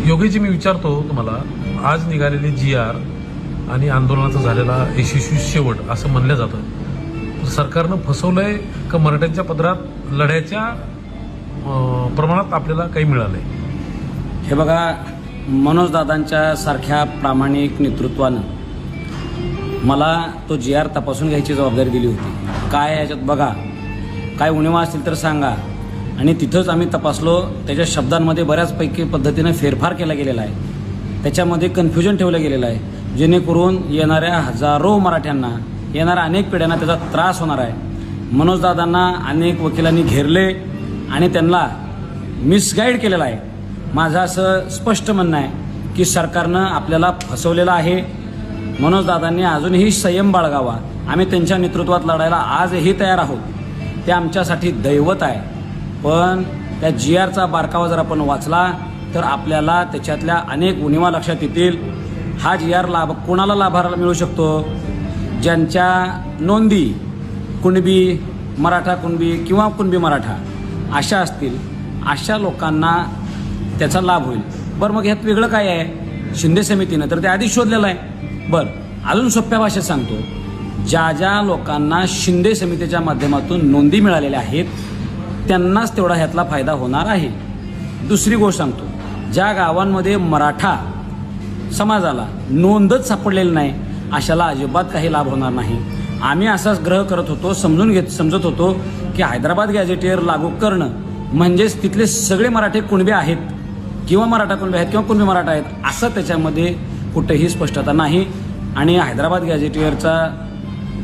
योगेशजी, मी विचारतो तुम्हाला, आज निघालेली GR आणि आंदोलनाचा झालेला यशस्वी शेवट असं म्हणलं जातं, सरकारनं फसवलंय का मराठ्यांच्या पदरात लढ्याच्या प्रमाणात आपल्याला काही मिळालंय? हे बघा, मनोजदादांच्या सारख्या प्रामाणिक नेतृत्वानं मला तो GR तपासून घ्यायची जबाबदारी दिली होती. काय याच्यात बघा, काय उणिवा असतील तर सांगा. आणि तिथंच आम्ही तपासलो. त्याच्या शब्दांमध्ये बऱ्याचपैकी पद्धतीनं फेरफार केला गेलेला आहे, त्याच्यामध्ये कन्फ्युजन ठेवलं गेलेलं आहे, जेणेकरून येणाऱ्या हजारो मराठ्यांना, येणाऱ्या अनेक पिढ्यांना त्याचा त्रास होणार आहे. मनोजदादांना अनेक वकिलांनी घेरले आणि त्यांना मिसगाईड केलेलं आहे. माझं असं स्पष्ट म्हणणं आहे की सरकारनं आपल्याला फसवलेलं आहे. मनोजदादांनी अजूनही संयम बाळगावा. आम्ही त्यांच्या नेतृत्वात लढायला आजही तयार आहोत. ते आमच्यासाठी दैवत आहे. पण त्या GRचा बारकावा जर आपण वाचला तर आपल्याला त्याच्यातल्या अनेक उणिवा लक्षात येतील. हा GR कोणाला लाभाला मिळू शकतो? ज्यांच्या नोंदी कुणबी मराठा कुणबी किंवा कुणबी मराठा अशा असतील, अशा लोकांना त्याचा लाभ होईल. बरं, मग ह्यात वेगळं काय आहे? शिंदे समितीनं तर ते आधीच शोधलेलं आहे. बरं, अजून सोप्या भाषेत सांगतो, ज्या ज्या लोकांना शिंदे समितीच्या माध्यमातून नोंदी मिळालेल्या आहेत त्यांनाच तेवढा ह्यातला फायदा होणार आहे. दुसरी गोष्ट सांगतो, ज्या गावांमध्ये मराठा समाजाला नोंदच सापडलेली नाही अशाला अजिबात काही लाभ होणार नाही. आम्ही असाच ग्रह करत होतो, समजत होतो की हैदराबाद गॅझेटियर लागू करणं म्हणजेच तिथले सगळे मराठे कुणबे आहेत किंवा मराठा कुणबे आहेत किंवा कुणबी मराठा आहेत, असं त्याच्यामध्ये कुठेही स्पष्टता नाही. आणि हैदराबाद गॅझेटियरच्या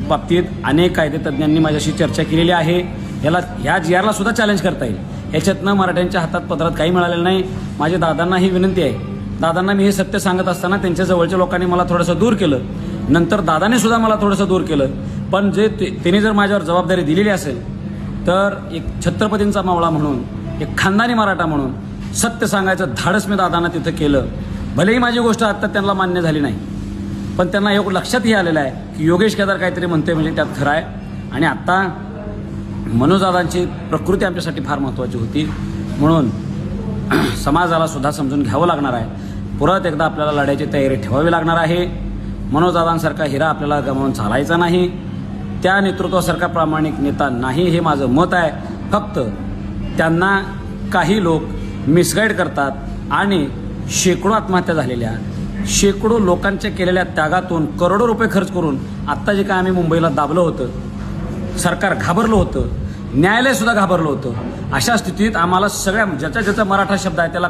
बाबतीत अनेक कायदेतज्ञांनी माझ्याशी चर्चा केलेली आहे. ह्या GRला सुद्धा चॅलेंज करता येईल. ह्याच्यातनं मराठ्यांच्या हातात पदरात काही मिळालेलं नाही. माझ्या दादांना ही विनंती आहे. दादांना मी हे सत्य सांगत असताना त्यांच्या जवळच्या लोकांनी मला थोडंसं दूर केलं, नंतर दादाने सुद्धा मला थोडंसं दूर केलं. पण जे त्यांनी जर माझ्यावर जबाबदारी दिलेली असेल तर एक छत्रपतींचा मावळा म्हणून, एक खानदानी मराठा म्हणून सत्य सांगायचं धाडस मी दादांना तिथं केलं. भलेही माझी गोष्ट आत्ता त्यांना मान्य झाली नाही, पण त्यांना एवढं लक्षातही आलेलं आहे की योगेश केदार काहीतरी म्हणते म्हणजे त्यात खरं आहे. आणि आत्ता मनोजदादांची प्रकृती आमच्यासाठी फार महत्त्वाची होती, म्हणून समाजाला सुद्धा समजून घ्यावं लागणार आहे. परत एकदा आपल्याला लढायची तयारी ठेवावी लागणार आहे. मनोजदादांसारखा हिरा आपल्याला गमावून चालायचा नाही. त्या नेतृत्वासारखा प्रामाणिक नेता नाही, हे माझं मत आहे. फक्त त्यांना काही लोक मिसगाईड करतात आणि शेकडो आत्महत्या झालेल्या, शेकडो लोकांच्या केलेल्या त्यागातून करोडो रुपये खर्च करून आत्ता जे काय आम्ही मुंबईला दाबलं होतं, सरकार घाबरलं होतं, न्यायालय सुद्धा घाबरलं होतं, अशा स्थितीत आम्हाला सगळ्या ज्याचा मराठा शब्द आहे त्याला